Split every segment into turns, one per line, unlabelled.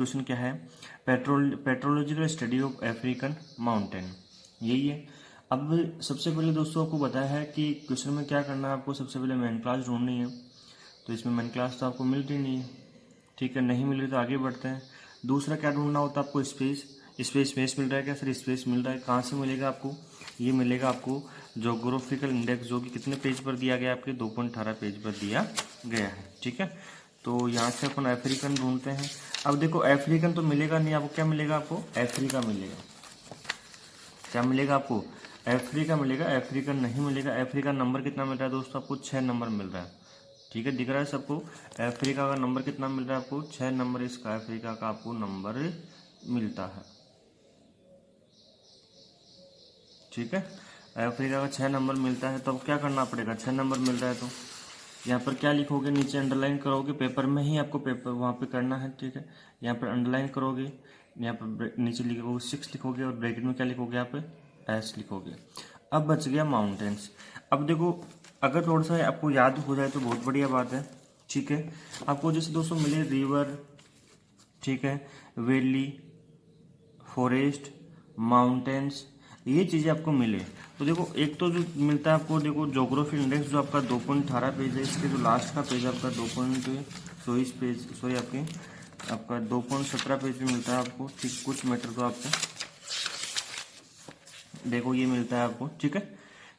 Question क्या है, petrological study of African mountain, यही है। अब सबसे पहले दोस्तों आपको बताया है कि क्वेश्चन में क्या करना है, आपको सबसे पहले मेन क्लास ढूंढनी है। तो इसमें मेन क्लास तो आपको मिल रही नहीं है, ठीक है, नहीं मिल रही तो आगे बढ़ते हैं। दूसरा क्या ढूंढना होता है आपको, स्पेस मिल रहा है क्या सर, स्पेस मिल रहा है, कहाँ से मिलेगा आपको, ये मिलेगा आपको जोग्राफिकल इंडेक्स, जो कि कितने पेज पर दिया गया, आपके 2.18 पेज पर दिया गया है, ठीक है। तो यहाँ से अपन अफ्रीकन ढूंढते हैं। अब देखो अफ्रीकन तो मिलेगा नहीं आपको, क्या मिलेगा आपको, अफ्रीका मिलेगा। क्या मिलेगा आपको, अफ्रीका मिलेगा, अफ्रीकन नहीं मिलेगा। अफ्रीका नंबर कितना मिल रहा है दोस्तों आपको, 6 नंबर मिल रहा है, ठीक है, दिख रहा है सबको। अफ्रीका का नंबर कितना मिल रहा है आपको, 6 नंबर इसका अफ्रीका का आपको नंबर मिलता है, ठीक है। अफ्रीका का 6 नंबर मिलता है। तो अब क्या करना पड़ेगा, 6 नंबर मिल रहा है तो यहाँ पर क्या लिखोगे, नीचे अंडरलाइन करोगे, पेपर में ही आपको पेपर वहाँ पे करना है, ठीक है। यहाँ पर अंडरलाइन करोगे, यहाँ पर नीचे लिखोगे 6 लिखोगे और ब्रैकेट में क्या लिखोगे, यहाँ पे एस लिखोगे। अब बच गया माउंटेन्स। अब देखो अगर थोड़ा सा आपको याद हो जाए तो बहुत बढ़िया बात है, ठीक है। आपको जैसे दोस्तों मिले रिवर, ठीक है, वैली, फॉरेस्ट, माउंटेन्स, ये चीज़ें आपको मिले तो देखो एक तो जो मिलता है आपको, देखो ज्योग्राफी इंडेक्स जो आपका 2.18 पेज है, इसके जो लास्ट का पेज आपका 2.24 पेज, सॉरी आपका 2.17 पेज पे मिलता है आपको, ठीक, कुछ मीटर तो आपको देखो ये मिलता है आपको, ठीक है,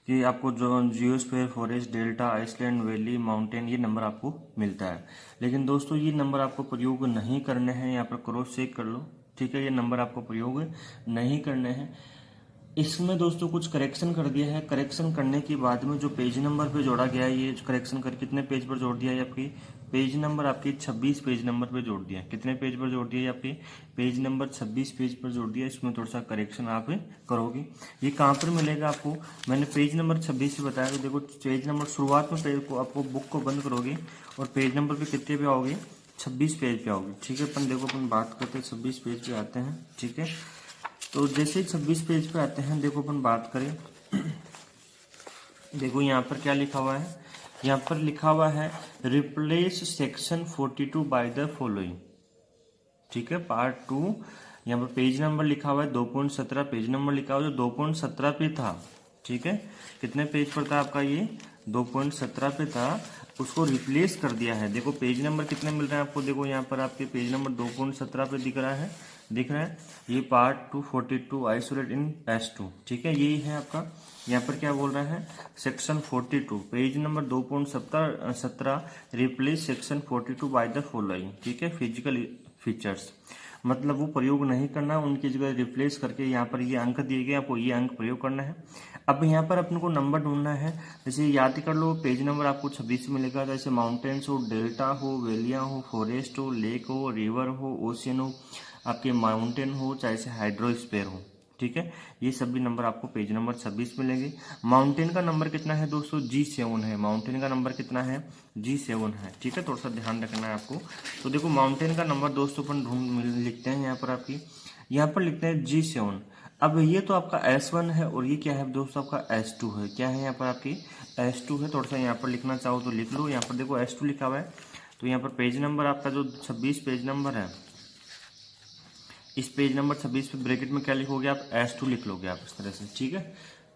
कि आपको जो geosphere, forest, delta, Iceland, valley, mountain, ये नंबर आपको मिलता है। लेकिन दोस्तों ये नंबर आपको प्रयोग नहीं करने हैं, यहाँ पर क्रॉस चेक कर लो, ठीक है, ये नंबर आपको प्रयोग नहीं करने हैं। इसमें दोस्तों कुछ करेक्शन कर दिया है। करेक्शन करने के बाद में जो पेज नंबर पे जोड़ा गया है, ये करेक्शन कर कितने पेज पर जोड़ दिया है, आपकी पेज नंबर आपकी 26 पेज नंबर पे जोड़ दिया है। कितने पेज पर जोड़ दिया है, आपकी पेज नंबर 26 पेज पर जोड़ दिया। इसमें थोड़ा सा करेक्शन आप करोगे। ये कहाँ पर मिलेगा आपको, मैंने पेज नंबर 26 से बताया। तो देखो पेज नंबर शुरुआत में पेज को आपको बुक को बंद करोगे और पेज नंबर पे कितने पे आओगे, 26 पेज पे आओगे, ठीक है। अपन देखो अपन बात करते हैं 26 पेज पे आते हैं, ठीक है। तो जैसे ही 26 पेज पे आते हैं, देखो अपन बात करें, देखो यहाँ पर क्या लिखा हुआ है, यहाँ पर लिखा हुआ है replace section 42 by the following, ठीक है, पार्ट 2। यहाँ पर पेज नंबर लिखा हुआ है 2.17 पेज नंबर लिखा हुआ है, जो 2.17 पे था, ठीक है। कितने पेज पर था आपका, ये 2.17 पे था, उसको रिप्लेस कर दिया है। देखो पेज नंबर कितने मिल रहे हैं आपको, देखो यहाँ पर आपके पेज नंबर 2.17 पे दिख रहा है, ये पार्ट 242 आइसोलेट इन S2, ठीक है, यही है आपका। यहाँ पर क्या बोल रहा है, section 42 page number 2.17 replace section 42 by the following, ठीक है, फिजिकल फीचर्स, मतलब वो प्रयोग नहीं करना, उनकी जगह रिप्लेस करके यहाँ पर ये अंक दिए गए, आपको ये अंक प्रयोग करना है। अब यहाँ पर अपन को नंबर ढूंढना है, जैसे याद कर लो पेज नंबर आपको 26 मिलेगा। जैसे माउंटेन्स हो, डेल्टा हो, वैलियाँ हो, फॉरेस्ट हो, लेक हो, रिवर हो, ओशियन हो, आपके माउंटेन हो, चाहे से हाइड्रोस्फीयर हो, ठीक है, ये सभी नंबर आपको पेज नंबर 26 मिलेंगे। माउंटेन का नंबर कितना है दोस्तों, G7 है। माउंटेन का नंबर कितना है, G7 है, ठीक है, थोड़ा सा ध्यान रखना है आपको। तो देखो माउंटेन का नंबर दोस्तों अपन लिखते हैं यहाँ पर, आपकी यहाँ पर लिखते हैं G7। अब ये तो आपका S1 है और ये क्या है दोस्तों, आपका S2 है। क्या है यहाँ पर, आपकी S2 है। थोड़ा सा यहाँ पर लिखना चाहो तो लिख लो, यहाँ पर देखो S2 लिखा हुआ है। तो यहाँ पर पेज नंबर आपका जो 26 पेज नंबर है, इस पेज नंबर 26 पे ब्रैकेट में क्या लिखोगे आप, S2 लिख लोगे आप इस तरह से, ठीक है।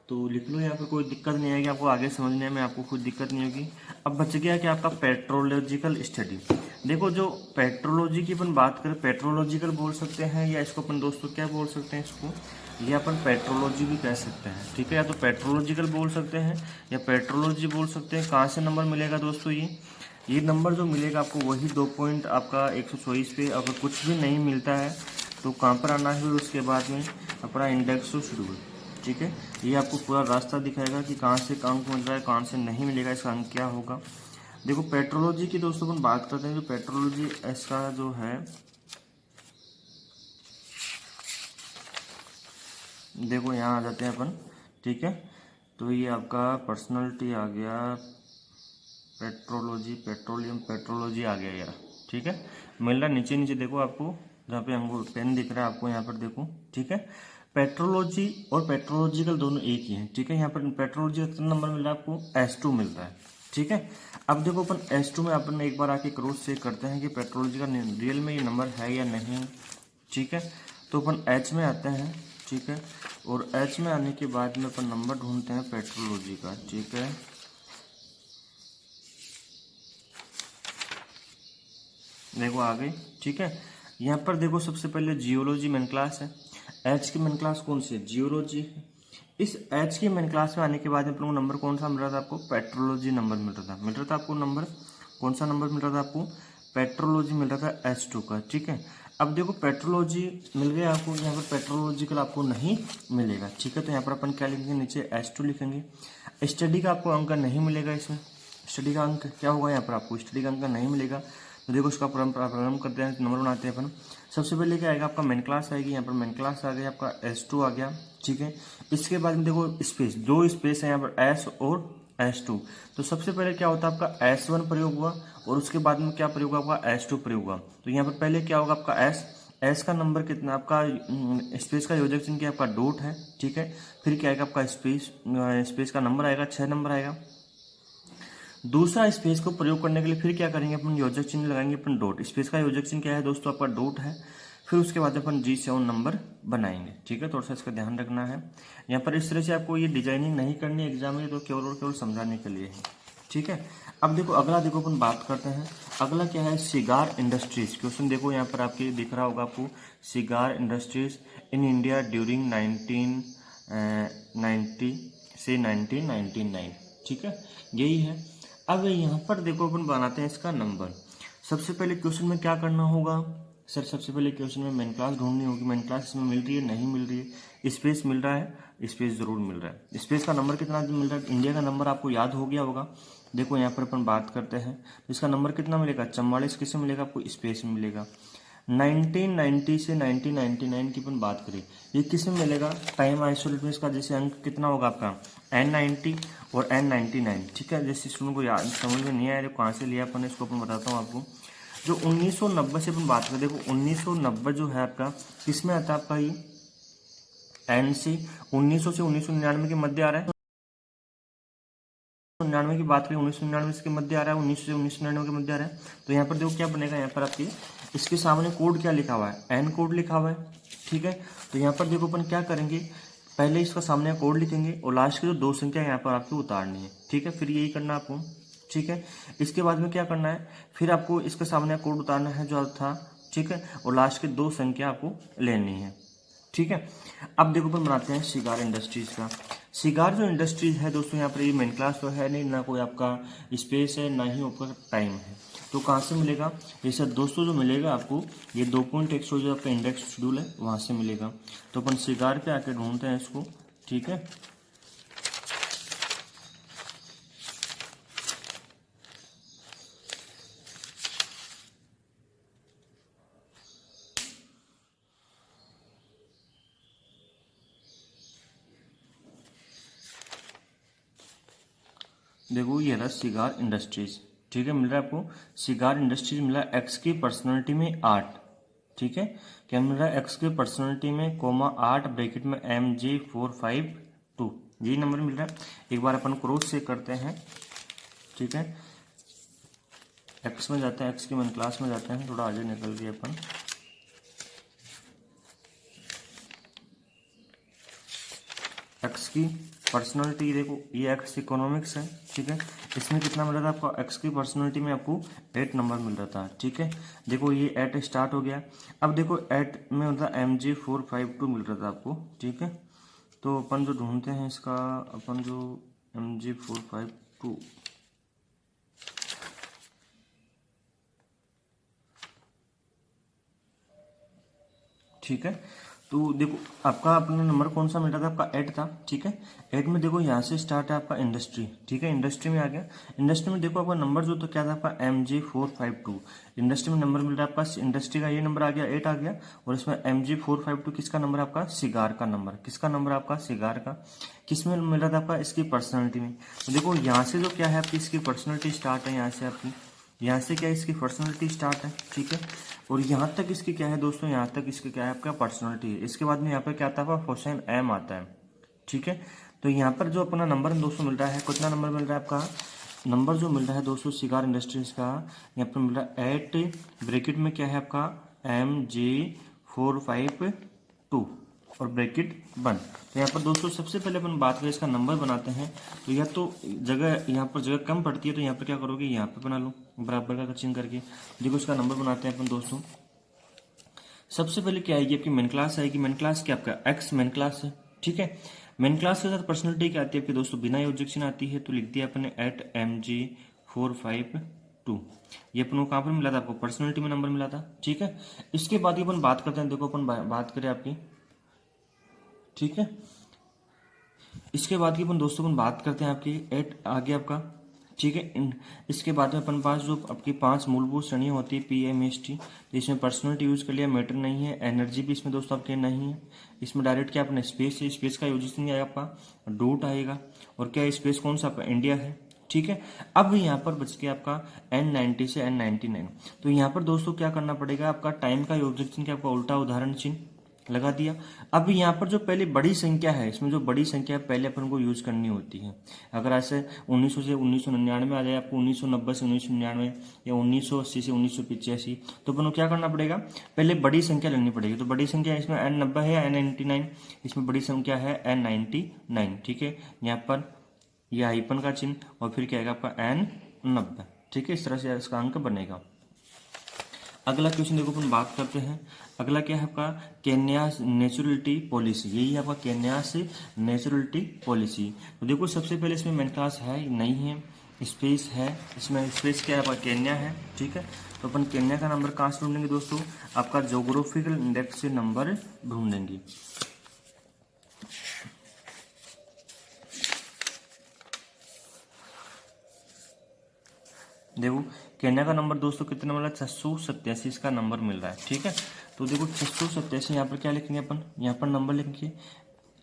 तो लिख लो, यहाँ पर कोई दिक्कत नहीं आएगी आपको, आगे समझने में आपको कोई दिक्कत नहीं होगी। अब बच गया कि आपका पेट्रोलॉजिकल स्टडी। देखो जो पेट्रोलॉजी की अपन बात करें, पेट्रोलॉजिकल बोल सकते हैं, या इसको अपन दोस्तों क्या बोल सकते हैं, इसको ये अपन पेट्रोलॉजी भी कह सकते हैं, ठीक है। या तो पेट्रोलॉजिकल बोल सकते हैं या पेट्रोलॉजी बोल सकते हैं। कहाँ से नंबर मिलेगा दोस्तों, ये नंबर जो मिलेगा आपको वही 2 पॉइंट आपका 124 पे। अगर कुछ भी नहीं मिलता है तो कहाँ पर आना है, उसके बाद में अपना इंडेक्स टू शेड्यूल, ठीक है। ये आपको पूरा रास्ता दिखाएगा कि कहाँ से अंक मिल रहा है, कहाँ से नहीं मिलेगा, इसका अंक क्या होगा। देखो पेट्रोलॉजी की दोस्तों अपन बात करते हैं, जो पेट्रोलॉजी इसका जो है, देखो यहाँ आ जाते हैं अपन, ठीक है। तो ये आपका पर्सनैलिटी आ गया, पेट्रोलॉजी, पेट्रोलियम, पेट्रोलॉजी आ गया यार, ठीक है। मिल रहा नीचे नीचे देखो आपको, जहाँ पे अंगूर पेन दिख रहा है आपको, यहाँ पर देखो, ठीक है। पेट्रोलॉजी और पेट्रोलॉजिकल दोनों एक ही है, ठीक है। यहाँ पर पेट्रोलॉजी का कितना नंबर मिल रहा है आपको, S2 मिल रहा है, ठीक है। अब देखो अपन S2 में अपन एक बार आके क्रॉस चेक करते हैं कि पेट्रोलॉजी का रियल में ये नंबर है या नहीं। ठीक है, तो अपन H में आते हैं। ठीक है, और H में आने के बाद में अपन नंबर ढूंढते हैं पेट्रोलॉजी का। ठीक है, देखो आ गई। ठीक है, यहाँ पर देखो सबसे पहले जियोलॉजी मेन क्लास है। H की मेन क्लास कौन सी है? जियोलॉजी है। इस H की मेन क्लास में आने के बाद में नंबर कौन सा मिल रहा था आपको? पेट्रोलॉजी नंबर मिल रहा था आपको नंबर। कौन सा नंबर मिल रहा था आपको? पेट्रोलॉजी मिल रहा था H2 का। ठीक है, अब देखो पेट्रोलॉजी मिल गया आपको, यहाँ पर पेट्रोलॉजिकल आपको नहीं मिलेगा। ठीक है, तो यहाँ पर अपन क्या लिखेंगे? नीचे H2 लिखेंगे। स्टडी का आपको अंक नहीं मिलेगा, इसमें स्टडी का अंक क्या होगा? यहाँ पर आपको स्टडी का अंक नहीं मिलेगा। तो देखो उसका प्रारंभ करते हैं, नंबर बनाते हैं अपन। सबसे पहले क्या आएगा? आपका मेन क्लास आएगी। यहाँ पर मेन क्लास आ गया, आपका S2 आ गया। ठीक है, इसके बाद में देखो स्पेस, दो स्पेस है यहाँ पर S और S2। तो सबसे पहले क्या होता है? आपका S1 प्रयोग हुआ और उसके बाद में क्या प्रयोग हुआ? आपका S2 प्रयोग हुआ। तो यहाँ पर पहले क्या होगा? आपका S का नंबर कितना? आपका स्पेस का योजक चिन्ह क्या? आपका डॉट है। ठीक है, फिर क्या आएगा? आपका स्पेस का नंबर आएगा, 6 नंबर आएगा। दूसरा स्पेस को प्रयोग करने के लिए फिर क्या करेंगे? अपन योजक चिन्ह लगाएंगे, अपन डॉट। स्पेस का योजक चिन्ह क्या है दोस्तों? आपका डॉट है। फिर उसके बाद अपन G7 नंबर बनाएंगे। ठीक है, थोड़ा सा इसका ध्यान रखना है। यहाँ पर इस तरह से आपको ये डिजाइनिंग नहीं करनी एग्जाम में, तो केवल और केवल समझाने के लिए है। ठीक है, अब देखो अगला, देखो अपन बात करते हैं। अगला क्या है? Cigar industries. क्वेश्चन देखो यहाँ पर आपके दिख रहा होगा आपको, cigar industries in India during 1990 से 1999। ठीक है, यही है। अब यहाँ पर देखो अपन बनाते हैं इसका नंबर। सबसे पहले क्वेश्चन में क्या करना होगा? सर सबसे पहले क्वेश्चन में मेन क्लास ढूंढनी होगी। मेन क्लास इसमें मिल रही है? नहीं मिल रही है। स्पेस मिल रहा है? स्पेस जरूर मिल रहा है। स्पेस का नंबर कितना मिल रहा है? इंडिया का नंबर आपको याद हो गया होगा। देखो यहाँ पर अपन बात करते हैं, इसका नंबर कितना मिलेगा? 44। किससे मिलेगा? आपको स्पेस में मिलेगा। 1990 से 1999 की अपन बात करें, ये किस में मिलेगा? टाइम आइसोलेट में इसका जैसे अंक कितना होगा आपका? N90 और N99। ठीक है, जैसे स्टूडेंट को याद समझ में नहीं आया तो कहाँ से लिया अपन, इसको अपन बताता हूँ आपको। जो 1990 से अपन बात करें, देखो 1990 जो है आपका किस में आता है? आपका ये N से 1900 से 1999 के मध्य आ रहा है। 1999 की बात करें, 1999 के मध्य आ रहा है, 1900 से 1999 के मध्य आ रहा है। तो यहाँ पर देखो क्या बनेगा? यहाँ पर आपके इसके सामने कोड क्या लिखा हुआ है? N कोड लिखा हुआ है। ठीक है, तो यहाँ पर देखो अपन क्या करेंगे? पहले इसका सामने कोड लिखेंगे और लास्ट की जो दो संख्या यहाँ पर आपको उतारनी है। ठीक है, फिर यही करना आपको। ठीक है, इसके बाद में क्या करना है? फिर आपको इसके सामने कोड उतारना है जो था। ठीक है, और लास्ट की दो संख्या आपको लेनी है। ठीक है, अब देखो अपन बनाते हैं सिगार इंडस्ट्रीज का। सिगार जो इंडस्ट्रीज है दोस्तों, यहाँ पर ये मेन क्लास तो है नहीं, ना कोई आपका स्पेस है, ना ही आपका टाइम है। तो कहाँ से मिलेगा ये सब दोस्तों? जो मिलेगा आपको ये 2.100 जो आपका इंडेक्स शेड्यूल है वहाँ से मिलेगा। तो अपन सिगार पे आके ढूंढते हैं इसको। ठीक है, देखो ये रहा सिगार इंडस्ट्रीज। ठीक है, मिल रहा है आपको सिगार इंडस्ट्रीज मिला एक्स की पर्सनैलिटी में 8। ठीक है, क्या मिल रहा है? एक्स की पर्सनैलिटी में कोमा 8 ब्रैकेट में MG452, यही नंबर मिल रहा है। एक बार अपन क्रॉस चेक करते हैं। ठीक है, एक्स में जाते हैं, एक्स की मन क्लास में जाते हैं, थोड़ा आगे निकल गए अपन। एक्स की पर्सनैलिटी देखो, ये एक्स इकोनॉमिक्स है। ठीक है, इसमें कितना मिल रहा था आपको? एक्स की पर्सनैलिटी में आपको 8 नंबर मिल रहा था। ठीक है, देखो ये 8 स्टार्ट हो गया। अब देखो 8 में मतलब MG452 मिल रहा था आपको। ठीक है, तो अपन जो ढूंढते हैं इसका, अपन जो MG452, ठीक है, तो देखो आपका अपना नंबर कौन सा मिल रहा था? आपका 8 था। ठीक है, 8 में देखो यहाँ से स्टार्ट है आपका इंडस्ट्री। ठीक है, इंडस्ट्री में आ गया। इंडस्ट्री में देखो आपका नंबर जो तो क्या था? आपका MG452 इंडस्ट्री में नंबर मिल रहा है आपका। इंडस्ट्री का ये नंबर आ गया, 8 आ गया। और इसमें MG452 किसका नंबर है? आपका सिगार का नंबर। किसका नंबर? आपका सिगार का। किस में मिल रहा था? आपका इसकी पर्सनैलिटी में। तो देखो यहाँ से जो क्या है आपकी इसकी पर्सनैलिटी स्टार्ट है, यहाँ से आपकी, यहाँ से क्या इसकी पर्सनैलिटी स्टार्ट है। ठीक है, और यहाँ तक इसकी क्या है दोस्तों? यहाँ तक इसकी क्या है? आपका पर्सनैलिटी है। इसके बाद में यहाँ पर क्या आता है? क्वेश्चन M आता है। ठीक है, तो यहाँ पर जो अपना नंबर दोस्तों मिल रहा है, कितना नंबर मिल रहा है आपका? नंबर जो मिल रहा है दोस्तों सिगार इंडस्ट्रीज का, यहाँ पर मिल रहा है 8 ब्रैकेट में क्या है आपका MJ452 और ब्रैकेट बंद। तो यहाँ पर दोस्तों सबसे पहले अपन बात करें इसका नंबर बनाते हैं, तो या तो जगह यहाँ पर जगह कम पड़ती है तो यहाँ पर क्या करोगे, यहाँ पर बना लो बराबर का चिन्ह करके। देखो इसका नंबर बनाते हैं अपन दोस्तों। सबसे पहले क्या आएगी आपकी मेन क्लास आएगी। मेन क्लास क्या आपका एक्स मेन क्लास है, ठीक है। मेन क्लास के साथ पर्सनलिटी क्या आती है आपके दोस्तों, बिना योजक चिन्ह आती है, तो लिख दिया अपने @MG452। ये अपन को कहाँ पर मिला था, आपको पर्सनलिटी में नंबर मिला था, ठीक है। इसके बाद अपन बात करते हैं, देखो अपन बात करें आपकी, ठीक है। इसके बाद की अपन दोस्तों अपन बात करते हैं आपकी आगे आपका, ठीक है। इसके बाद में अपन पास जो आपकी 5 मूलभूत श्रेणियां होती है PMST, तो इसमें पर्सनलिटी यूज कर लिया, मैटर नहीं है। एनर्जी भी इसमें दोस्तों आपके नहीं है। इसमें डायरेक्ट क्या अपने स्पेस है, स्पेस का यूज नहीं आएगा आपका, डोट आएगा। और क्या स्पेस कौन सा आपका, इंडिया है, ठीक है। अब यहाँ पर बच गया आपका N90 से N99। तो यहाँ पर दोस्तों क्या करना पड़ेगा, आपका टाइम का योजक चिन्ह आपका उल्टा उदाहरण चिन्ह लगा दिया। अब यहाँ पर जो पहले बड़ी संख्या है, इसमें जो बड़ी संख्या है पहले अपन को यूज करनी होती है। अगर ऐसे 1900 से 1999 आ जाए आपको, 1990 से 1999 या 1980 से 1985, तो अपन को क्या करना पड़ेगा, पहले बड़ी संख्या लेनी पड़ेगी। तो बड़ी संख्या इसमें N90 है, N99, इसमें बड़ी संख्या है N99, ठीक है। यहाँ पर यह हाइपन का चिन्ह और फिर क्या आएगा आपका N90, ठीक है। इस तरह से इसका अंक बनेगा। अगला क्वेश्चन देखो अपन बात करते हैं। अगला क्या है आपका केन्यास नेचुरलिटी पॉलिसी, यही आपका केन्यास नेचुरलिटी पॉलिसी। तो देखो सबसे पहले इसमें मेन क्लास है नहीं है, स्पेस है, इसमें स्पेस क्या है आपका केन्या है, ठीक है। तो अपन केन्या का नंबर कहाँ से ढूंढेंगे दोस्तों, आपका ज्योग्राफिकल इंडेक्स से नंबर ढूंढेंगे। देखो केन्या का नंबर दोस्तों कितना मिला, 687 इसका नंबर मिल रहा है, ठीक है। तो देखो 687, यहाँ पर क्या लिखेंगे अपन, यहाँ पर नंबर लिखेंगे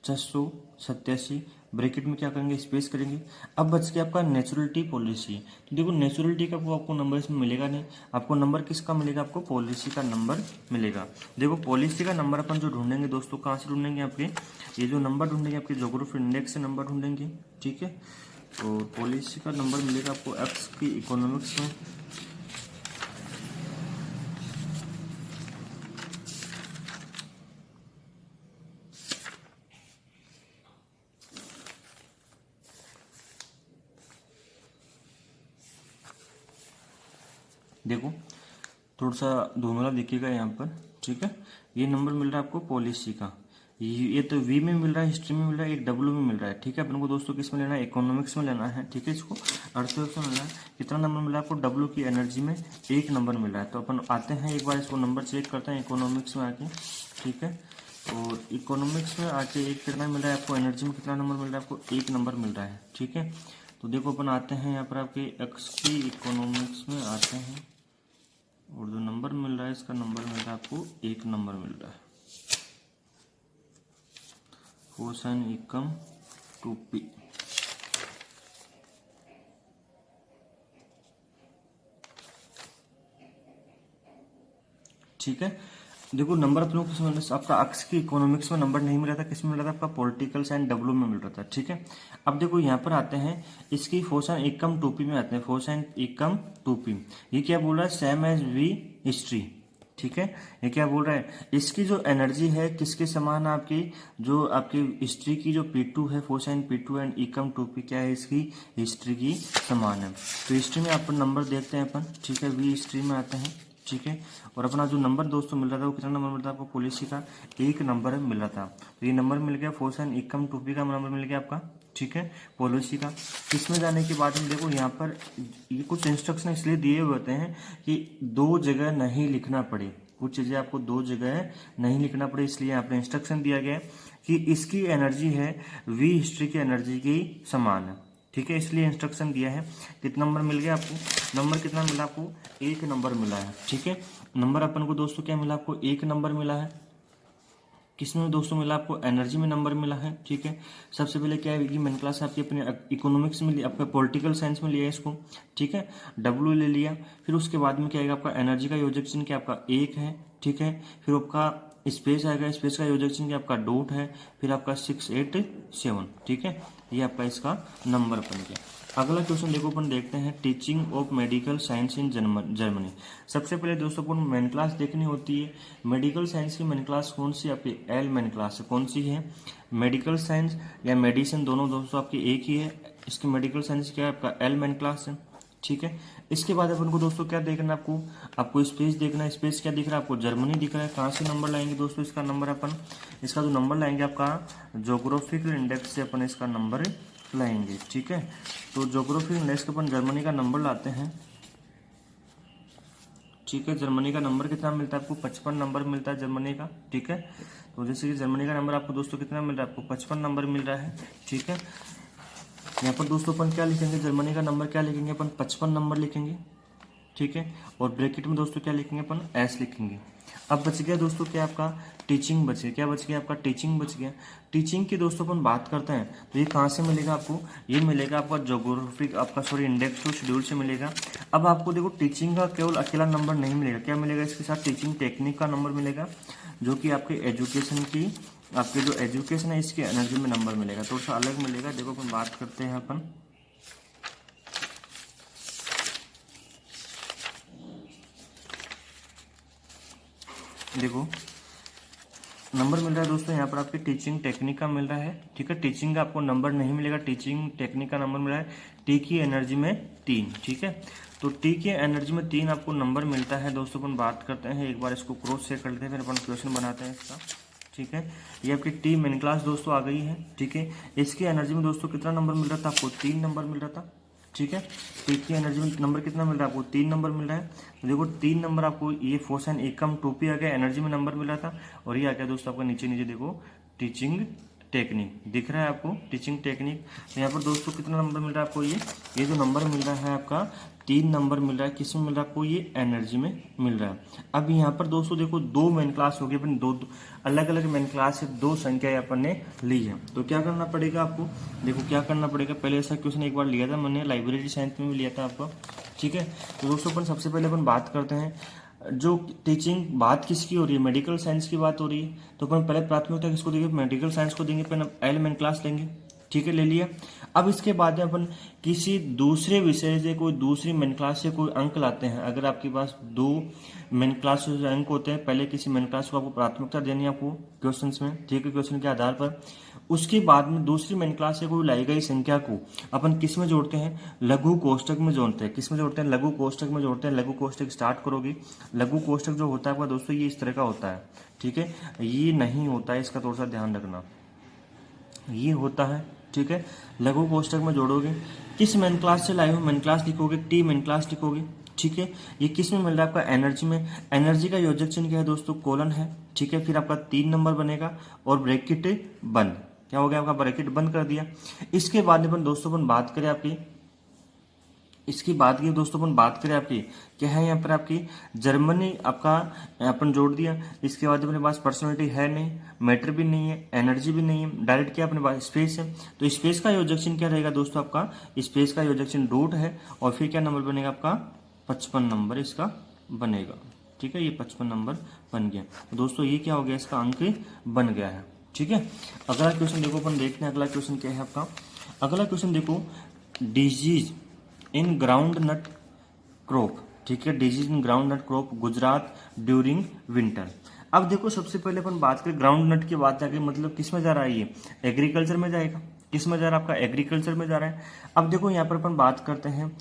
687, ब्रैकेट में क्या करेंगे, स्पेस करेंगे। अब बच गया आपका नेचुरलिटी पॉलिसी। तो देखो नेचुरलिटी का वो आपको नंबर इसमें मिलेगा नहीं, आपको नंबर किसका मिलेगा, आपको पॉलिसी का नंबर मिलेगा। देखो पॉलिसी का नंबर अपन जो ढूंढेंगे दोस्तों, कहाँ से ढूंढेंगे, आपके ये जो नंबर ढूंढेंगे आपके ज्योग्राफी इंडेक्स से नंबर ढूंढेंगे, ठीक है। और पॉलिसी का नंबर मिलेगा आपको एक्स की इकोनॉमिक्स में, देखो थोड़ा सा धूमिला दिखेगा यहाँ पर, ठीक है। ये नंबर मिल रहा है आपको पॉलिसी का, ये तो वी में मिल रहा है, हिस्ट्री में मिल रहा है, एक डब्ल्यू में मिल रहा है, ठीक है। अपन को दोस्तों किस में लेना है, इकोनॉमिक्स में लेना है, ठीक है। इसको अर्थव्यवस्था में लेना है। कितना नंबर मिला है आपको, डब्ल्यू की एनर्जी में 1 नंबर मिल रहा है। तो अपन आते हैं एक बार इसको नंबर चेक करते हैं इकोनॉमिक्स में आके, ठीक है। और इकोनॉमिक्स में आके एक कितना मिल रहा है आपको, एनर्जी में कितना नंबर मिल रहा है आपको, 1 नंबर मिल रहा है, ठीक है। तो देखो अपन आते हैं यहाँ पर आपके एक्स की इकोनॉमिक्स में आते हैं, और जो नंबर मिल रहा है इसका नंबर मिल रहा है आपको 1 नंबर मिल रहा है, कोसाइन इकम 2p, ठीक है। देखो नंबर अपने को किसमें मिल रहा है, आपका अक्स की इकोनॉमिक्स में नंबर नहीं मिल रहा था, किसमें मिल रहा था, आपका पॉलिटिकल साइंस डब्ल्यू में मिल रहा था, ठीक है। अब देखो यहाँ पर आते हैं, इसकी फोसाइन एकम 2p में आते हैं, फोसाइन एकम 2p, ये क्या बोल रहा है, सेम एज वी हिस्ट्री, ठीक है। ये क्या बोल रहा है, इसकी जो एनर्जी है किसके समान है, आपकी जो आपकी हिस्ट्री की जो P2 है, फोसाइन P2 एंड एकम 2p क्या है, इसकी हिस्ट्री की समान है। तो हिस्ट्री में अपन नंबर देखते हैं अपन, ठीक है, वी हिस्ट्री में आते हैं, ठीक है। और अपना जो नंबर दोस्तों मिल रहा था वो कितना नंबर मिल रहा था आपको, पॉलिसी का 1 नंबर मिल रहा था। तो ये नंबर मिल गया, फोसाइन एकम 2p का नंबर मिल गया आपका, ठीक है, पॉलिसी का। इसमें जाने के बाद में देखो यहाँ पर ये कुछ इंस्ट्रक्शन इसलिए दिए हुए होते हैं कि 2 जगह नहीं लिखना पड़े, कुछ चीजें आपको 2 जगह नहीं लिखना पड़े, इसलिए यहाँ पर इंस्ट्रक्शन दिया गया है कि इसकी एनर्जी है वी हिस्ट्री की एनर्जी की समान है, ठीक है। इसलिए इंस्ट्रक्शन दिया है। कितना नंबर मिल गया आपको, नंबर कितना मिला आपको, 1 नंबर मिला है, ठीक है। नंबर अपन को दोस्तों क्या मिला आपको, 1 नंबर मिला है। किसमें दोस्तों मिला आपको, एनर्जी में नंबर मिला है, ठीक है। सबसे पहले क्या है, मेन क्लास आपकी अपने इकोनॉमिक्स में आपका पॉलिटिकल साइंस में लिया है इसको, ठीक है, डब्ल्यू ले लिया। फिर उसके बाद में क्या आएगा आपका, एनर्जी का योजक चिन्ह क्या आपका 1 है, ठीक है। फिर आपका स्पेस आएगा, स्पेस का योजक चिन्ह आपका डॉट है, फिर आपका 687, ठीक है। ये आपका इसका नंबर बन गया। अगला क्वेश्चन देखो अपन देखते हैं, teaching of medical science in Germany. सबसे पहले दोस्तों अपन मेन क्लास देखनी होती है। मेडिकल साइंस की मेन क्लास कौन सी आपकी? एल मेन क्लास है। कौन सी है? मेडिकल साइंस या मेडिसिन, दोनों दोस्तों आपकी एक ही है। इसकी मेडिकल साइंस क्या है आपका? एल मेन क्लास है। ठीक है, इसके बाद अपन को दोस्तों क्या देखना है? आपको स्पेस देखना है। स्पेस क्या दिख रहा है आपको? जर्मनी दिख रहा है। कहाँ से नंबर लाएंगे दोस्तों इसका? नंबर अपन इसका जो नंबर लाएंगे आपका ज्योग्राफिकल इंडेक्स से अपन इसका नंबर लाएंगे। ठीक है, तो ज्योग्राफिकल इंडेक्स के अपन जर्मनी का नंबर लाते हैं। ठीक है, जर्मनी का नंबर कितना मिलता है आपको? 55 नंबर मिलता है जर्मनी का। ठीक है, तो जैसे कि जर्मनी का नंबर आपको दोस्तों कितना मिल रहा है? आपको 55 नंबर मिल रहा है। ठीक है, यहाँ पर दोस्तों अपन क्या लिखेंगे? जर्मनी का नंबर क्या लिखेंगे अपन? 55 नंबर लिखेंगे। ठीक है, और ब्रैकेट में दोस्तों क्या लिखेंगे अपन? एस लिखेंगे। अब बच गया दोस्तों क्या आपका? टीचिंग बच गया। क्या बच गया आपका? टीचिंग बच गया। टीचिंग की दोस्तों अपन बात करते हैं तो ये कहाँ से मिलेगा आपको? ये मिलेगा आपका ज्योग्राफिक इंडेक्स टू शेड्यूल से मिलेगा। अब आपको देखो टीचिंग का केवल अकेला नंबर नहीं मिलेगा, क्या मिलेगा इसके साथ? टीचिंग टेक्निक का नंबर मिलेगा, जो कि आपके एजुकेशन की आपके जो एजुकेशन है इसकी एनर्जी में नंबर मिलेगा, थोड़ा सा अलग मिलेगा। देखो अपन बात करते हैं अपन, देखो नंबर मिल रहा है दोस्तों यहाँ पर आपके टीचिंग टेक्निक का मिल रहा है। ठीक है, टीचिंग का आपको नंबर नहीं मिलेगा, टीचिंग टेक्निक का नंबर मिल रहा है। टी की एनर्जी में 3। ठीक है, तो टी की एनर्जी में 3 आपको नंबर मिलता है दोस्तों। अपन बात करते हैं, एक बार इसको क्रॉस चेक कर लेते हैं, फिर अपन क्वेश्चन बनाते हैं इसका। ठीक है, ये आपकी टी मेन क्लास दोस्तों आ गई है। ठीक है, इसकी एनर्जी में दोस्तों कितना नंबर मिल रहा था आपको? 3 नंबर मिल रहा था। ठीक है, टी की एनर्जी में नंबर कितना मिल रहा है आपको? 3 नंबर मिल रहा है। तो देखो 3 नंबर आपको, ये फोर्सन एकम 2p आ गया, एनर्जी में नंबर मिल रहा था। और ये आ गया दोस्तों आपका नीचे नीचे देखो टीचिंग टेक्निक दिख रहा है आपको, टीचिंग टेक्निक। तो यहाँ पर दोस्तों कितना नंबर मिल रहा है आपको? ये जो नंबर मिल रहा है आपका 3 नंबर मिल रहा है। किस में मिल रहा है आपको? ये एनर्जी में मिल रहा है। अब यहाँ पर दोस्तों देखो 2 मेन क्लास हो गई, अपन दो अलग अलग मेन क्लास से 2 संख्या अपन ने ली है। तो क्या करना पड़ेगा आपको? देखो क्या करना पड़ेगा, पहले ऐसा क्वेश्चन एक बार लिया था मैंने, लाइब्रेरी साइंस में भी लिया था आपको। ठीक है, तो दोस्तों अपन सबसे पहले अपन बात करते हैं, जो टीचिंग बात किसकी हो रही है? मेडिकल साइंस की बात हो रही है। तो अपन पहले प्राथमिकता किसको देंगे? मेडिकल साइंस को देंगे, अपन एल मेन क्लास लेंगे। ठीक है, ले लिया। अब इसके बाद में अपन किसी दूसरे विषय से कोई दूसरी मेन क्लास से कोई अंक लाते हैं। अगर आपके पास 2 मेन क्लास से अंक होते हैं, पहले किसी मेन क्लास को आपको प्राथमिकता देनी है आपको क्वेश्चंस में। ठीक है, क्वेश्चन के आधार पर उसके बाद में दूसरी मेन क्लास से कोई लाई गई संख्या को अपन किस में जोड़ते हैं? लघु कोष्टक में जोड़ते हैं। किस में जोड़ते हैं? लघु कोष्टक में जोड़ते हैं। लघु कोष्टक स्टार्ट करोगे, लघु कोष्टक जो होता है आपका दोस्तों ये इस तरह का होता है। ठीक है, ये नहीं होता है, इसका थोड़ा सा ध्यान रखना, ये होता है। ठीक है, लघु कोष्टक में जोड़ोगे, किस मेन क्लास से लाए हो? मेन क्लास लिखोगे, टी मेन क्लास लिखोगे। ठीक है, ये किस में मिल रहा है आपका? एनर्जी में। एनर्जी का योजक चिन्ह क्या है दोस्तों? कोलन है। ठीक है, फिर आपका 3 नंबर बनेगा और ब्रैकेट बंद। क्या हो गया आपका? ब्रैकेट बंद कर दिया। इसके बाद अपन दोस्तों अपन बात करें आपकी, इसकी बात की दोस्तों अपन बात करें आपकी, क्या है यहाँ पर आपकी? जर्मनी आपका अपन जोड़ दिया। इसके बाद अपने पास पर्सनैलिटी है नहीं, मैटर भी नहीं है, एनर्जी भी नहीं है, डायरेक्ट क्या अपने पास स्पेस है। तो स्पेस का योजक चिन्ह क्या रहेगा दोस्तों आपका? स्पेस का योजक चिन्ह रूट है। और फिर क्या नंबर बनेगा आपका? 55 नंबर इसका बनेगा। ठीक है, ये 55 नंबर बन गया। तो दोस्तों ये क्या हो गया? इसका अंक बन गया है। ठीक है, अगला क्वेश्चन देखो अपन देखते हैं, अगला क्वेश्चन क्या है आपका? अगला क्वेश्चन देखो, disease in groundnut crop. ठीक है, disease in groundnut crop Gujarat during winter. अब देखो सबसे पहले अपन बात करें ग्राउंड नट की बात जाके, मतलब किस में जा रहा है? ये एग्रीकल्चर में जाएगा। किस में जा रहा है आपका? एग्रीकल्चर में जा रहा है। अब देखो यहाँ पर अपन बात करते हैं,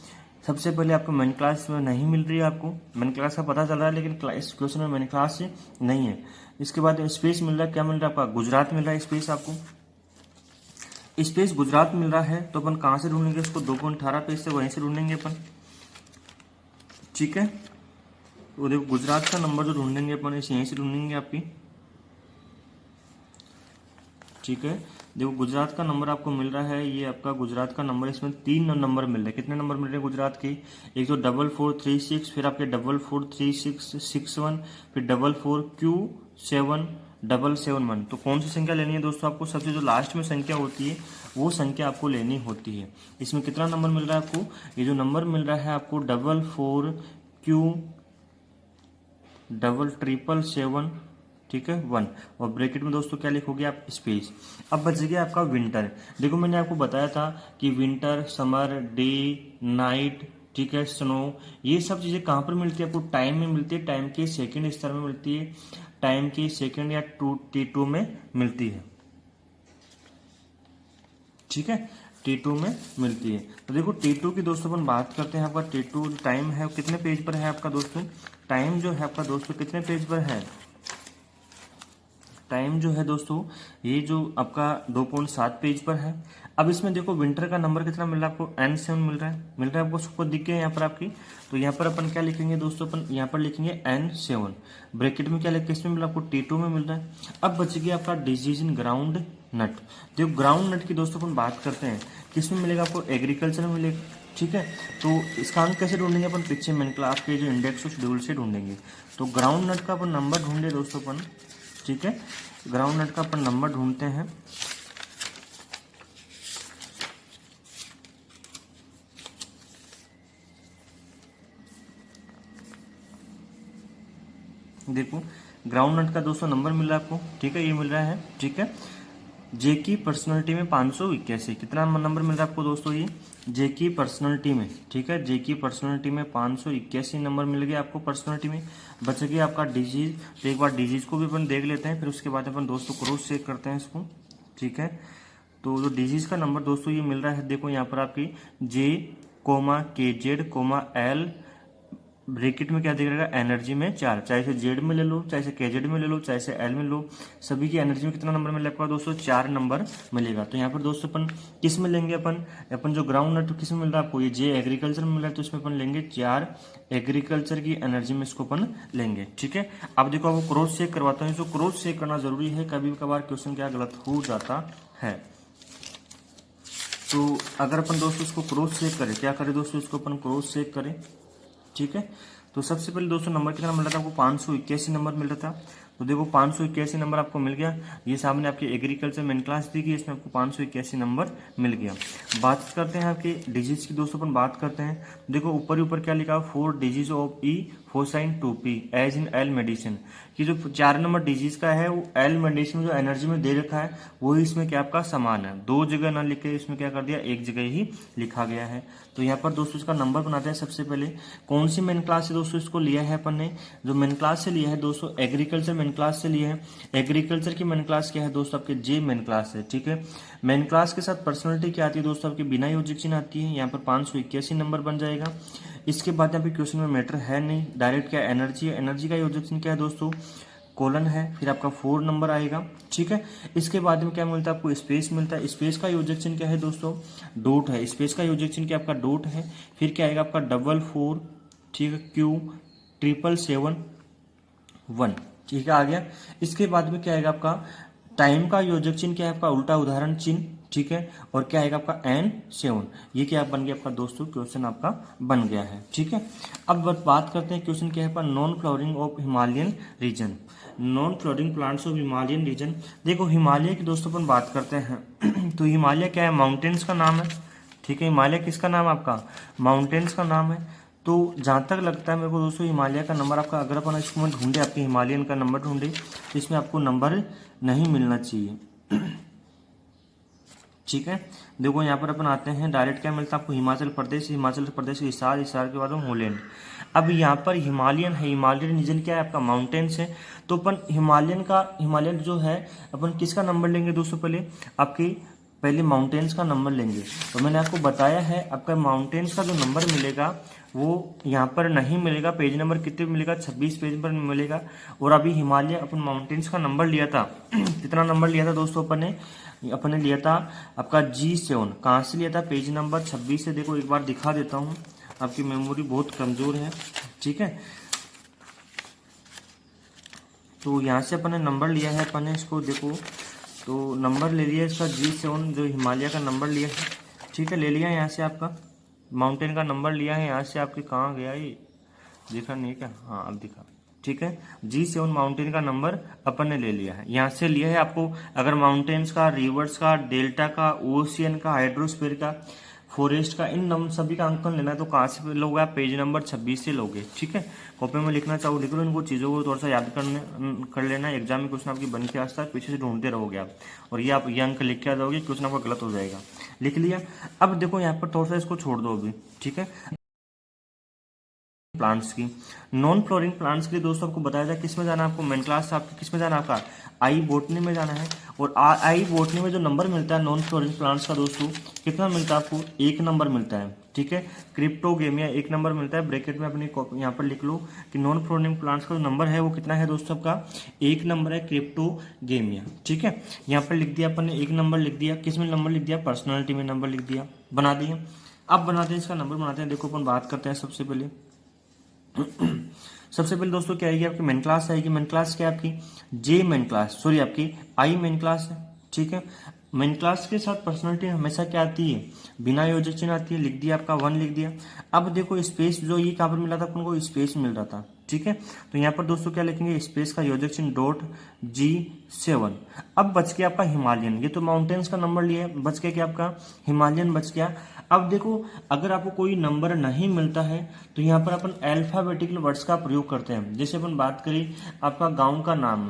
सबसे पहले आपको मेन क्लास में नहीं मिल रही है, आपको मेन क्लास का पता चल रहा है, लेकिन इस क्वेश्चन में मेन क्लास से नहीं है। इसके बाद स्पेस मिल रहा है, क्या मिल रहा है आपका? गुजरात मिल रहा है स्पेस आपको। स्पेस गुजरात मिल रहा है, तो अपन कहाँ से ढूंढेंगे इसको? 2.18 पेज से वहीं से ढूंढेंगे अपन। ठीक है, तो देखो गुजरात का नंबर जो ढूंढेंगे अपन इसे यहीं से ढूंढेंगे आपकी। ठीक है, देखो गुजरात का नंबर आपको मिल रहा है, ये आपका गुजरात का नंबर, इसमें 3 नंबर मिल रहे हैं। कितने नंबर मिल रहे हैं गुजरात के? एक तो 4436, फिर आपके 443661, फिर 44Q7771। तो कौन सी संख्या लेनी है दोस्तों आपको? सबसे जो लास्ट में संख्या होती है वो संख्या आपको लेनी होती है। इसमें कितना नंबर मिल रहा है आपको? ये जो नंबर मिल रहा है आपको 44Q7777, ठीक है 1, और ब्रैकेट में दोस्तों क्या लिखोगे आप, स्पेस। अब बच गया आपका विंटर। देखो मैंने आपको बताया था कि विंटर, समर, डे, नाइट, ठीक है, स्नो, ये सब चीजें कहाँ पर मिलती है आपको, टाइम में मिलती है, टाइम के सेकंड स्तर में मिलती है, टाइम के सेकंड या T2 में मिलती है, ठीक है, T2 में मिलती है। तो देखो T2 की दोस्तों अपन बात करते हैं, आपका T2 टाइम है कितने पेज पर है आपका दोस्तों, टाइम जो है आपका दोस्तों कितने पेज पर है, टाइम जो है दोस्तों ये जो आपका 2.7 पेज पर है। अब इसमें देखो विंटर का नंबर कितना मिल रहा है आपको, N7 मिल रहा है आपको, सबको दिख गया यहाँ पर आपकी। तो यहाँ पर अपन क्या लिखेंगे दोस्तों, अपन यहाँ पर लिखेंगे N7, ब्रैकेट में क्या लिख, किसमें मिला आपको, T2 में मिल रहा है। अब बच गया आपका डिजीज इन ग्राउंड नट। देखो ग्राउंड नट की दोस्तों अपन बात करते हैं, किसमें मिलेगा आपको, एग्रीकल्चर में मिलेगा, ठीक है। तो इसका अंक कैसे ढूंढेंगे अपन, पीछे मैंने क्लास के जो इंडेक्स शेड्यूल से ढूंढेंगे। तो ग्राउंड नट का अपन नंबर ढूंढे दोस्तों अपन, ठीक है, ग्राउंड नट का अपन नंबर ढूंढते हैं। देखो ग्राउंड नट का दोस्तों नंबर मिल रहा है आपको, ठीक है, ये मिल रहा है, ठीक है। जे की पर्सनैलिटी में 581, कितना नंबर मिल रहा है आपको दोस्तों, ये जे की पर्सनैलिटी में, ठीक है, जे की पर्सनैलिटी में 581 नंबर मिल गया आपको पर्सनैलिटी में। बच गया आपका डिजीज। तो एक बार डिजीज को भी अपन देख लेते हैं, फिर उसके बाद अपन दोस्तों क्रॉस चेक करते हैं इसको, ठीक है। तो जो डिजीज का नंबर दोस्तों ये मिल रहा है, देखो यहाँ पर आपकी J,KZ,L ब्रैकेट में क्या दिख रहेगा, एनर्जी में 4, चाहे से जेड में ले लो, चाहे से केजेड में ले लो, चाहे से एल में लो, सभी की एनर्जी में कितना नंबर मिलेगा दोस्तों, 4 नंबर मिलेगा। तो यहाँ पर दोस्तों अपन किस में लेंगे, अपन जो ग्राउंड नट किस में मिल रहा है आपको, ये जे एग्रीकल्चर में मिल रहा है, तो इसमें अपन लेंगे 4 एग्रीकल्चर की एनर्जी में इसको अपन लेंगे, ठीक है। अब देखो आपको क्रॉस चेक करवाता हूँ, इसको क्रॉस चेक करना जरूरी है, कभी कभार क्वेश्चन क्या गलत हो जाता है। तो अगर अपन दोस्तों इसको क्रॉस चेक करें, क्या करें दोस्तों, इसको अपन क्रॉस चेक करें, ठीक है। तो सबसे पहले दोस्तों नंबर कितना मिल रहा था आपको, 581 नंबर मिल रहा था। तो देखो 581 नंबर आपको मिल गया, ये सामने आपकी एग्रीकल्चर मेन क्लास दी गई, इसमें आपको 581 नंबर मिल गया। बात करते हैं आपके डिजीज की दोस्तों, अपन बात करते हैं। देखो ऊपर ही ऊपर क्या लिखा है, 4 डिजीज ऑफ ई फोसाइन 2p as in L medicine, कि जो 4 नंबर डिजीज का है वो एल मेडिसिन में जो एनर्जी में दे रखा है वही इसमें क्या आपका समान है, 2 जगह ना लिख के इसमें क्या कर दिया, 1 जगह ही लिखा गया है। तो यहाँ पर दोस्तों इसका नंबर बनाते हैं। सबसे पहले कौन सी मेन क्लास से दोस्तों इसको लिया है अपन ने, जो मेन क्लास से लिया है दोस्तों, एग्रीकल्चर मेन क्लास से लिया है। एग्रीकल्चर की मेन क्लास क्या है दोस्तों, आपके जे मेन क्लास है, ठीक है। मेन क्लास के साथ पर्सनैलिटी क्या आती है दोस्तों, आपकी बिना योजक चिन्ह आती है, यहाँ पर 581 नंबर बन जाएगा। इसके बाद यहाँ पे क्वेश्चन में मैटर है नहीं, डायरेक्ट क्या एनर्जी है, एनर्जी का योजक चिन्ह क्या है दोस्तों, कोलन है, फिर आपका 4 नंबर आएगा, ठीक है। इसके बाद में क्या मिलता है आपको, स्पेस मिलता है। स्पेस का योजक चिन्ह क्या है दोस्तों, डॉट है, स्पेस का योजक चिन्ह क्या आपका डॉट है। फिर क्या आएगा आपका 44, ठीक है, Q777 ठीक है, आ गया। इसके बाद में क्या आएगा आपका, टाइम का योजक चिन्ह क्या है आपका, उल्टा उदाहरण चिन्ह, ठीक है। और क्या आएगा आपका N7, ये क्या बन गया आपका दोस्तों, क्वेश्चन आपका बन गया है, ठीक है। अब बात करते हैं क्वेश्चन क्या है आपका, non flowering of Himalayan region, non flowering plants of Himalayan region. देखो हिमालय की दोस्तों अपन बात करते हैं तो हिमालय क्या है, माउंटेन्स का नाम है, ठीक है। हिमालय किसका नाम है आपका, माउंटेन्स का नाम है। तो जहां तक लगता है मेरे को दोस्तों, हिमालय का नंबर आपका, अगर अपन इसको ढूंढे, आपके हिमालयन का नंबर ढूंढे, तो इसमें आपको नंबर नहीं मिलना चाहिए, ठीक है। देखो यहाँ पर अपन आते हैं, डायरेक्ट क्या मिलता है आपको, हिमाचल प्रदेश, हिमाचल प्रदेश हिसार, हिसार के बाद होलैंड। अब यहाँ पर हिमालयन है, हिमालयन रीजन क्या है आपका, माउंटेन्स है। तो अपन हिमालयन जो है अपन किसका नंबर लेंगे दोस्तों, पहले आपकी पहले माउंटेन्स का नंबर लेंगे। तो मैंने आपको बताया है, आपका माउंटेन्स का जो नंबर मिलेगा वो यहाँ पर नहीं मिलेगा, पेज नंबर कितने मिलेगा, 26 पेज पर मिलेगा। और अभी हिमालय अपन माउंटेन्स का नंबर लिया था कितना नंबर लिया था दोस्तों, अपन ने लिया था आपका G7, कहाँ से लिया था, पेज नंबर 26 से। देखो एक बार दिखा देता हूँ, आपकी मेमोरी बहुत कमजोर है, ठीक है। तो यहाँ से अपन ने नंबर लिया है, अपन ने इसको देखो, तो नंबर ले लिया इसका G7, जो हिमालय का नंबर लिया है, ठीक है, ले लिया यहाँ से आपका माउंटेन का नंबर लिया है। यहाँ से आपके कहाँ गया ये, दिखा नहीं क्या, हाँ अब दिखा, ठीक है। G7 माउंटेन का नंबर अपन ने ले लिया है, यहाँ से लिया है। आपको अगर माउंटेन्स का, रिवर्स का, डेल्टा का, ओशियन का, हाइड्रोस्फीयर का फॉरेस्ट का, इन सभी का अंकन लेना है तो कहाँ से लोगे आप? पेज नंबर 26 से लोगे। ठीक है, कॉपी में लिखना चाहो लिख लो, इनको चीज़ों को थोड़ा सा याद कर लेना। एग्जाम में क्वेश्चन आपकी बन के आता है, पीछे से ढूंढते रहोगे आप, और ये आप ये अंक लिख के आ जाओगे, क्वेश्चन आपका गलत हो जाएगा। लिख लिया। अब देखो यहाँ पर थोड़ा सा इसको छोड़ दो अभी। ठीक है, प्लांट्स की, नॉन फ्लोरिंग प्लांट्स के लिए दोस्तों आपको बताया जाए किस में जाना है आपको? मेन क्लास आपकी किस में जाना है? आपका आई बॉटनी में जाना है। और आई बॉटनी में जो नंबर मिलता है नॉन फ्लोरिंग प्लांट्स का दोस्तों, कितना मिलता है आपको? 1 नंबर मिलता है। ठीक है, क्रिप्टोगेमिया 1 नंबर मिलता है। ब्रैकेट में अपनी यहाँ पर लिख लो कि नॉन फ्लोरिंग प्लांट्स का जो नंबर है वो कितना है दोस्तों? आपका 1 नंबर है, क्रिप्टोगेमिया। ठीक है, यहाँ पर लिख दिया अपन ने 1 नंबर लिख दिया। किस में नंबर लिख दिया? पर्सनैलिटी में नंबर लिख दिया, बना दिया। अब बनाते हैं इसका नंबर बनाते हैं। देखो अपन बात करते हैं सबसे पहले दोस्तों क्या आएगी आपकी? मेन क्लास आएगी। मेन क्लास क्या है आपकी? जे मेन क्लास, सॉरी आपकी आई मेन क्लास है। ठीक है, मेन क्लास के साथ पर्सनालिटी हमेशा क्या आती है? बिना योजक चिन्ह आती है। लिख दिया आपका 1 लिख दिया। अब देखो स्पेस जो ये कहाँ पर मिला था अपन को? स्पेस मिल रहा था। ठीक है, तो यहाँ पर दोस्तों क्या लिखेंगे? स्पेस का योजक चिन्ह .G7। अब बच गया आपका हिमालयन, ये तो माउंटेन्स का नंबर लिया है, बच गया क्या आपका? हिमालयन बच गया। अब देखो अगर आपको कोई नंबर नहीं मिलता है तो यहाँ पर अपन अल्फाबेटिकल वर्ड्स का प्रयोग करते हैं। जैसे अपन बात करें आपका गांव का नाम,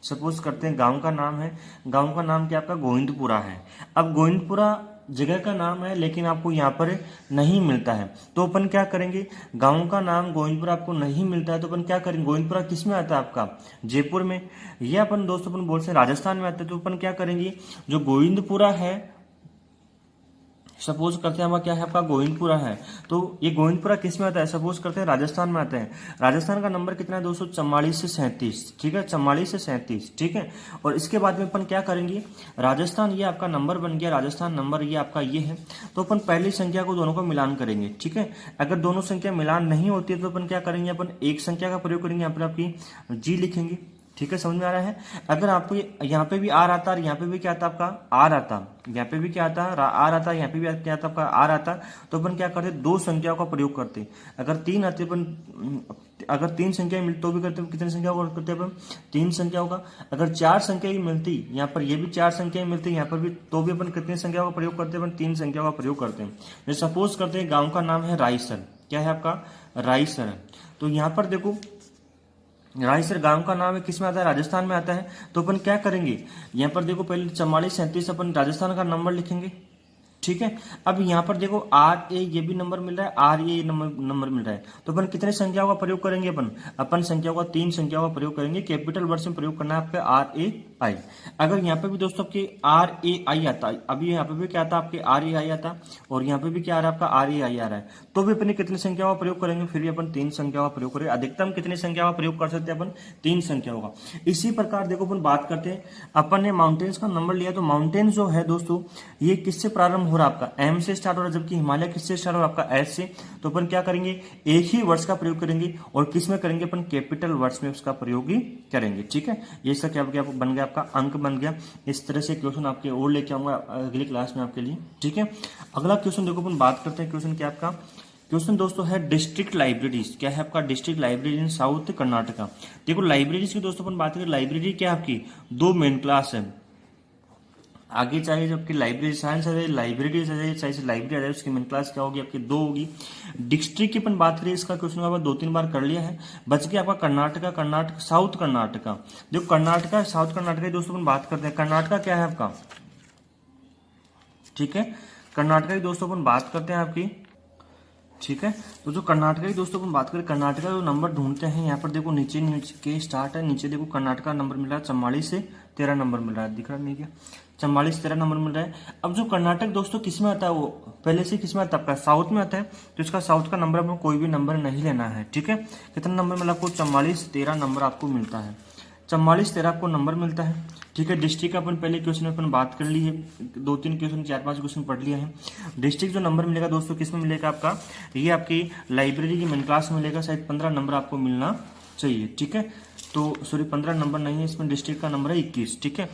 सपोज करते हैं गांव का नाम है, गांव का नाम क्या आपका? गोविंदपुरा है। अब गोविंदपुरा जगह का नाम है लेकिन आपको यहाँ पर नहीं मिलता है, तो अपन क्या करेंगे? गांव का नाम गोविंदपुरा आपको नहीं मिलता है तो अपन क्या करेंगे? गोविंदपुरा किस में आता है आपका? जयपुर में। ये अपन दोस्तों अपन बोलते हैं राजस्थान में आता है, तो अपन क्या करेंगे? जो गोविंदपुरा है, सपोज करते हैं हमारा क्या है आपका? गोविंदपुरा है, तो ये गोविंदपुरा किस में आता है? सपोज करते हैं राजस्थान में आता है। राजस्थान का नंबर कितना है दोस्तों? 44 से 37। ठीक है, 44 से 37। ठीक है, और इसके बाद में अपन क्या करेंगे? राजस्थान ये आपका नंबर बन गया, राजस्थान नंबर ये आपका ये है, तो अपन पहली संख्या को दोनों को मिलान करेंगे। ठीक है, अगर दोनों संख्या मिलान नहीं होती है तो अपन क्या करेंगे? अपन एक संख्या का प्रयोग करेंगे, यहाँ पर आपकी जी लिखेंगे। ठीक है, समझ में आ रहा है? अगर आपको यहाँ पे भी आर आता और यहाँ पे भी क्या आता आपका? आर आता, यहाँ पे भी क्या आता? आर आता, यहाँ पे भी क्या आता आपका? आर आता, तो अपन क्या करते? 2 संख्याओं का प्रयोग करते। अगर 3 आते अपन, अगर 3 संख्या मिलती तो भी करते, कितनी संख्या का करते अपन? 3 संख्याओं का। अगर 4 संख्या ही मिलती, यहाँ पर ये भी 4 संख्या मिलती, यहाँ पर भी, तो भी अपन कितनी संख्या का प्रयोग करते हैं? अपन 3 संख्या का प्रयोग करते हैं। जैसे सपोज करते हैं गाँव का नाम है रायसर, क्या है आपका? रायसर है। तो यहाँ पर देखो रायसर गांव का नाम है, किस में आता है? राजस्थान में आता है, तो अपन क्या करेंगे? यहाँ पर देखो पहले 44 37 अपन राजस्थान का नंबर लिखेंगे। ठीक है, अब यहाँ पर देखो आर ए ये भी नंबर मिल रहा है, आर ए नंबर मिल रहा है, तो अपन कितने संख्याओं का प्रयोग करेंगे? अपन संख्याओं का 3 संख्याओं का प्रयोग करेंगे। कैपिटल वर्ड में प्रयोग करना है आपका आर ए आई। अगर यहाँ पे भी दोस्तों आपके आर ए आई आता, अभी यहाँ पे भी क्या आता आपके? आर ए आई आता, और यहाँ पे भी क्या आ रहा है आपका? आर ए आई आ रहा है, तो भी अपने कितनी संख्याओं का प्रयोग करेंगे? फिर भी अपन 3 संख्याओं का प्रयोग करेंगे। अधिकतम कितनी संख्याओं का प्रयोग कर सकते हैं अपन? 3 संख्याओं का। इसी प्रकार देखो अपन बात करते हैं, अपन ने माउंटेन्स का नंबर लिया, तो माउंटेन्स जो है दोस्तों ये किससे प्रारंभ हो रहा है? आपका एम से स्टार्ट हो रहा है, जबकि हिमालय किससे स्टार्ट हो रहा है? आपका एस से। तो अपन क्या करेंगे? एक ही वर्ड्स का प्रयोग करेंगे, और किस में करेंगे? अपन कैपिटल वर्ड्स में उसका प्रयोग ही करेंगे। ठीक है, ये सब क्या बन गया? आपका अंक बन गया। इस तरह से क्वेश्चन आपके और लेके आऊंगा अगली क्लास में आपके लिए। ठीक है, अगला क्वेश्चन देखो अपन बात करते हैं। क्वेश्चन क्या आपका? क्वेश्चन दोस्तों है डिस्ट्रिक्ट लाइब्रेरीज, क्या है आपका? District library in south Karnataka. देखो लाइब्रेरीज की दोस्तों अपन बात करें, लाइब्रेरी क्या आपकी? 2 मेन क्लास है। आगे चाहे जबकि लाइब्रेरी साइंस आ जाए, लाइब्रेरी आ जाए, चाहे लाइब्रेरी आ जाए, उसकी मेन क्लास क्या होगी? आपकी 2 होगी। डिस्ट्रिक्ट की अपन बात करें, इसका क्वेश्चन आपने 2-3 बार कर लिया है। बच गया आपका कर्नाटका, कर्नाटक साउथ कर्नाटका। जो कर्नाटका साउथ कर्नाटका दोस्तों अपन बात करते हैं, कर्नाटका क्या है आपका? ठीक है, कर्नाटका की दोस्तों अपन बात करते हैं आपकी। ठीक है, तो जो कर्नाटका की दोस्तों अपन बात करें, कर्नाटका जो नंबर ढूंढते हैं, यहाँ पर देखो नीचे के स्टार्ट है, नीचे देखो कर्नाटका नंबर मिल रहा है 44 से 13 नंबर मिल रहा है, दिख रहा नहीं क्या? 44 13 नंबर मिल रहा है। अब जो कर्नाटक दोस्तों किस में आता है? वो पहले से किस में आता है? आपका साउथ में आता है, तो इसका साउथ का नंबर आपको कोई भी नंबर नहीं लेना है। ठीक है, कितना नंबर मिला आपको? 44 13 नंबर आपको मिलता है। 44 13 आपको नंबर मिलता है। ठीक है, डिस्ट्रिक्ट का अपन पहले क्वेश्चन में अपन बात कर ली है, 2-3 क्वेश्चन 4-5 क्वेश्चन पढ़ लिया है। डिस्ट्रिक्ट जो नंबर मिलेगा दोस्तों किस में मिलेगा आपका? ये आपकी लाइब्रेरी की मेन क्लास में मिलेगा, शायद 15 नंबर आपको मिलना चाहिए। ठीक है, तो सॉरी 15 नंबर नहीं है इसमें, डिस्ट्रिक्ट का नंबर है 21। ठीक है,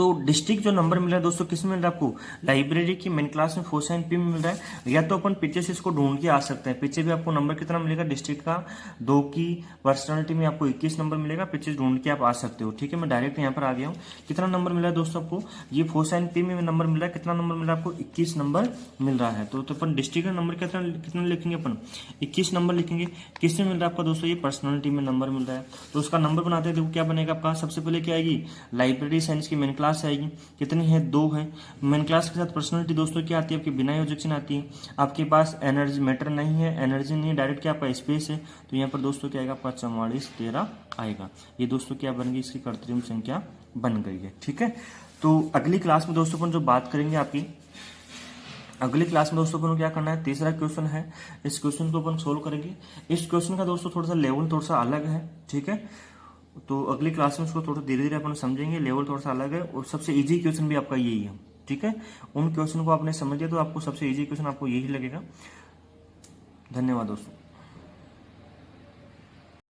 तो डिस्ट्रिक्ट जो नंबर मिल रहा है दोस्तों किस में मिल रहा है आपको, लाइब्रेरी की मेन क्लास में 4 में मिल रहा है। या तो अपन पीछे से इसको ढूंढ के आ सकते हैं, पीछे भी आपको नंबर कितना मिलेगा डिस्ट्रिक्ट का 2 की पर्सनालिटी में आपको 21 नंबर मिलेगा, पीछे ढूंढ के आप आ सकते हो। ठीक है, मैं डायरेक्ट यहाँ पर आ गया हूँ। कितना नंबर मिला है दोस्तों आपको, ये 4 में नंबर मिल रहा है, कितना नंबर मिल रहा है आपको 21 नंबर मिल रहा है। तो अपन डिस्ट्रिक्ट का नंबर कितना लिखेंगे अपन 21 नंबर लिखेंगे। किस में मिल रहा है आपका दोस्तों, ये पर्सनालिटी में नंबर मिल रहा है। तो उसका नंबर बनाते हैं, देखो क्या बनेगा आपका। सबसे पहले क्या आएगी, लाइब्रेरी साइंस की मेन क्लास आएगी, कितनी है 2 है। मेन क्लास के साथ पर्सनालिटी दोस्तों क्या आती है आपकी, बिना योजक आती है। आपके पास एनर्जी मैटर नहीं है, एनर्जी नहीं है, डायरेक्ट क्या आपका स्पेस है। तो यहाँ पर दोस्तों क्या आएगा आपका 44 13 आएगा। ये दोस्तों क्या बन गई, इसकी कृत्रिम संख्या बन गई है। ठीक है, तो अगली क्लास में दोस्तों अपन जो बात करेंगे आपकी, अगली क्लास में दोस्तों अपन क्या करना है, तीसरा क्वेश्चन है, इस क्वेश्चन को अपन सोल्व करेंगे। इस क्वेश्चन का दोस्तों थोड़ा सा लेवल थोड़ा सा अलग है। ठीक है, तो अगली क्लास में उसको थोड़ा धीरे धीरे अपन समझेंगे, लेवल थोड़ा सा अलग है और सबसे इजी क्वेश्चन भी आपका यही है। ठीक है, उन क्वेश्चन को आपने समझ लिया तो आपको सबसे इजी क्वेश्चन आपको यही लगेगा। धन्यवाद दोस्तों।